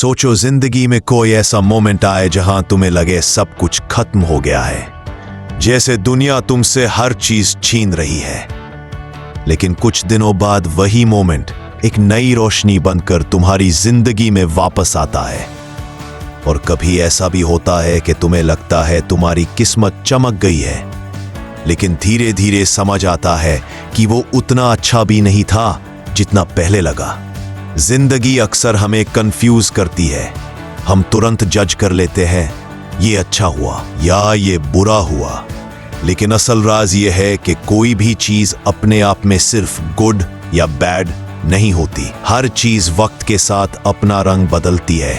सोचो जिंदगी में कोई ऐसा मोमेंट आए जहां तुम्हें लगे सब कुछ खत्म हो गया है, जैसे दुनिया तुमसे हर चीज छीन रही है। लेकिन कुछ दिनों बाद वही मोमेंट एक नई रोशनी बनकर तुम्हारी जिंदगी में वापस आता है। और कभी ऐसा भी होता है कि तुम्हें लगता है तुम्हारी किस्मत चमक गई है, लेकिन धीरे धीरे समझ आता है कि वो उतना अच्छा भी नहीं था जितना पहले लगा। जिंदगी अक्सर हमें कंफ्यूज करती है। हम तुरंत जज कर लेते हैं, ये अच्छा हुआ या ये बुरा हुआ। लेकिन असल राज ये है कि कोई भी चीज अपने आप में सिर्फ गुड या बैड नहीं होती। हर चीज वक्त के साथ अपना रंग बदलती है।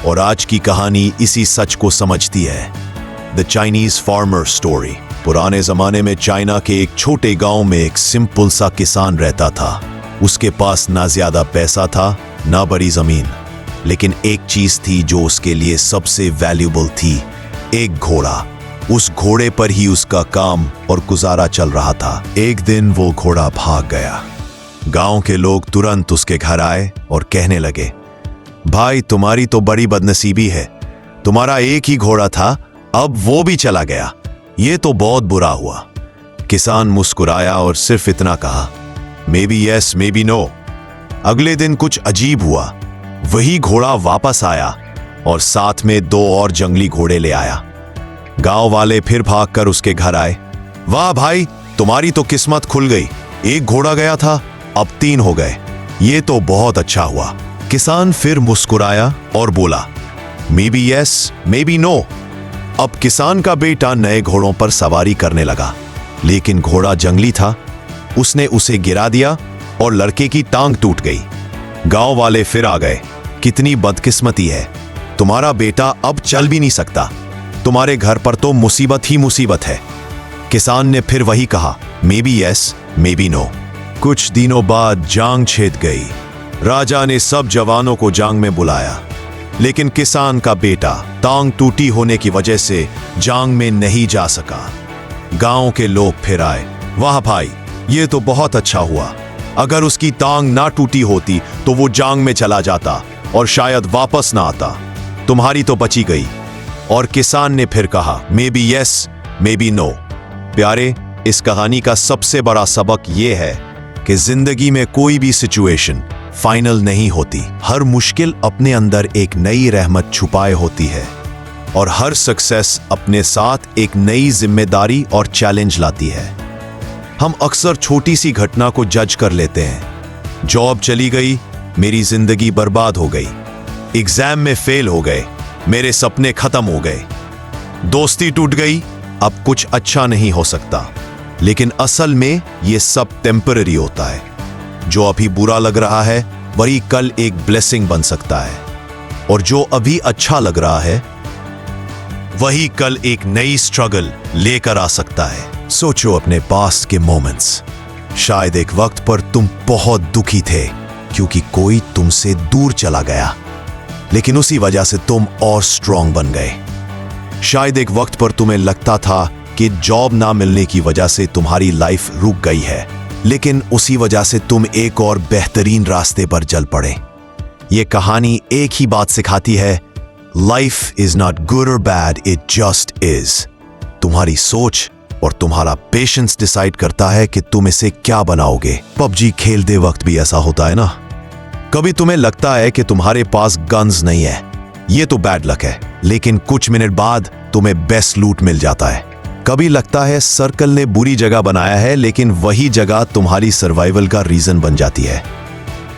और आज की कहानी इसी सच को समझती है। The Chinese farmer story. पुराने जमाने में चाइना के एक छोटे गांव में एक सिंपल सा किसान रहता था। उसके पास ना ज्यादा पैसा था ना बड़ी जमीन, लेकिन एक चीज थी जो उसके लिए सबसे वैल्यूबल थी, एक घोड़ा। उस घोड़े पर ही उसका काम और गुजारा चल रहा था। एक दिन वो घोड़ा भाग गया। गांव के लोग तुरंत उसके घर आए और कहने लगे, भाई तुम्हारी तो बड़ी बदनसीबी है, तुम्हारा एक ही घोड़ा था, अब वो भी चला गया, ये तो बहुत बुरा हुआ। किसान मुस्कुराया और सिर्फ इतना कहा, maybe yes maybe no. अगले दिन कुछ अजीब हुआ। वही घोड़ा वापस आया और साथ में 2 और जंगली घोड़े ले आया। गांव वाले फिर भागकर उसके घर आए। वाह भाई, तुम्हारी तो किस्मत खुल गई, एक घोड़ा गया था, अब 3 हो गए, ये तो बहुत अच्छा हुआ। किसान फिर मुस्कुराया और बोला, maybe yes maybe no. अब किसान का बेटा नए घोड़ों पर सवारी करने लगा, लेकिन घोड़ा जंगली था। उसने उसे गिरा दिया और लड़के की टांग टूट गई। गांव वाले फिर आ गए, कितनी बदकिस्मती है, तुम्हारा बेटा अब चल भी नहीं सकता, तुम्हारे घर पर तो मुसीबत ही मुसीबत है। किसान ने फिर वही कहा, maybe yes maybe no. कुछ दिनों बाद जांग छिद गई। राजा ने सब जवानों को जांग में बुलाया, लेकिन किसान का बेटा टांग टूटी होने की वजह से जांग में नहीं जा सका। गांव के लोग फिर आए, वाह भाई, ये तो बहुत अच्छा हुआ, अगर उसकी टांग ना टूटी होती तो वो जांग में चला जाता और शायद वापस ना आता, तुम्हारी तो बची गई। और किसान ने फिर कहा, maybe yes maybe no. प्यारे, इस कहानी का सबसे बड़ा सबक ये है कि जिंदगी में कोई भी सिचुएशन फाइनल नहीं होती। हर मुश्किल अपने अंदर एक नई रहमत छुपाए होती है, और हर सक्सेस अपने साथ एक नई जिम्मेदारी और चैलेंज लाती है। हम अक्सर छोटी सी घटना को जज कर लेते हैं। जॉब चली गई, मेरी जिंदगी बर्बाद हो गई। एग्जाम में फेल हो गए, मेरे सपने खत्म हो गए। दोस्ती टूट गई, अब कुछ अच्छा नहीं हो सकता। लेकिन असल में ये सब टेम्पररी होता है। जो अभी बुरा लग रहा है वही कल एक ब्लेसिंग बन सकता है, और जो अभी अच्छा लग रहा है वही कल एक नई स्ट्रगल लेकर आ सकता है। सोचो अपने पास्ट के मोमेंट्स। शायद एक वक्त पर तुम बहुत दुखी थे क्योंकि कोई तुमसे दूर चला गया, लेकिन उसी वजह से तुम और स्ट्रांग बन गए। शायद एक वक्त पर तुम्हें लगता था कि जॉब ना मिलने की वजह से तुम्हारी लाइफ रुक गई है, लेकिन उसी वजह से तुम एक और बेहतरीन रास्ते पर चल पड़े। ये कहानी एक ही बात सिखाती है, लाइफ इज नॉट गुड और बैड, इट जस्ट इज। तुम्हारी सोच और तुम्हारा पेशेंस डिसाइड करता है कि तुम इसे क्या बनाओगे। पबजी खेलते वक्त भी ऐसा होता है ना, कभी तुम्हें लगता है कि तुम्हारे पास गन्स नहीं है, ये तो बैड लक है, लेकिन कुछ मिनट बाद तुम्हें बेस्ट लूट मिल जाता है। कभी लगता है सर्कल ने बुरी जगह बनाया है, लेकिन वही जगह तुम्हारी सर्वाइवल का रीजन बन जाती है।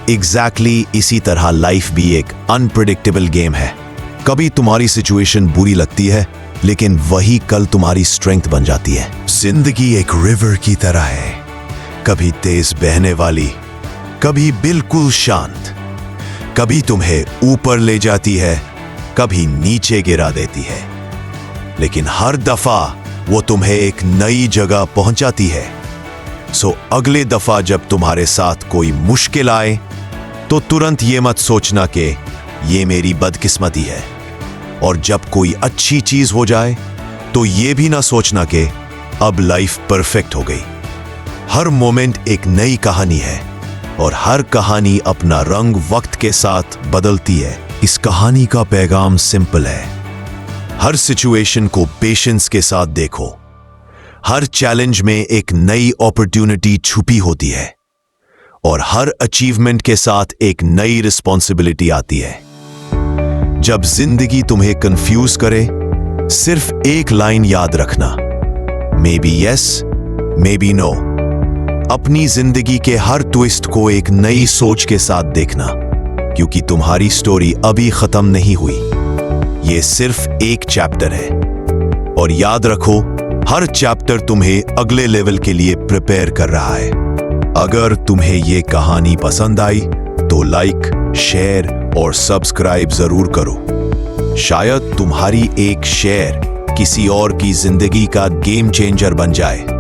एग्जैक्टली इसी तरह लाइफ भी एक अनप्रेडिक्टेबल गेम है। कभी तुम्हारी सिचुएशन बुरी लगती है, लेकिन वही कल तुम्हारी स्ट्रेंथ बन जाती है। जिंदगी एक रिवर की तरह है, कभी तेज बहने वाली, कभी बिल्कुल शांत। कभी तुम्हें ऊपर ले जाती है, कभी नीचे गिरा देती है, लेकिन हर दफा वो तुम्हें एक नई जगह पहुंचाती है। सो अगले दफा जब तुम्हारे साथ कोई मुश्किल आए तो तुरंत ये मत सोचना कि ये मेरी बदकिस्मती है, और जब कोई अच्छी चीज हो जाए तो ये भी ना सोचना कि अब लाइफ परफेक्ट हो गई। हर मोमेंट एक नई कहानी है, और हर कहानी अपना रंग वक्त के साथ बदलती है। इस कहानी का पैगाम सिंपल है। हर सिचुएशन को पेशेंस के साथ देखो। हर चैलेंज में एक नई अपॉर्चुनिटी छुपी होती है और हर अचीवमेंट के साथ एक नई रिस्पॉन्सिबिलिटी आती है। जब जिंदगी तुम्हें कंफ्यूज करे, सिर्फ एक लाइन याद रखना, maybe yes, maybe no. अपनी जिंदगी के हर ट्विस्ट को एक नई सोच के साथ देखना, क्योंकि तुम्हारी स्टोरी अभी खत्म नहीं हुई। ये सिर्फ एक चैप्टर है और याद रखो, हर चैप्टर तुम्हें अगले लेवल के लिए प्रिपेयर कर रहा है। अगर तुम्हें ये कहानी पसंद आई तो लाइक, शेयर और सब्सक्राइब जरूर करो। शायद तुम्हारी एक शेयर किसी और की जिंदगी का गेम चेंजर बन जाए।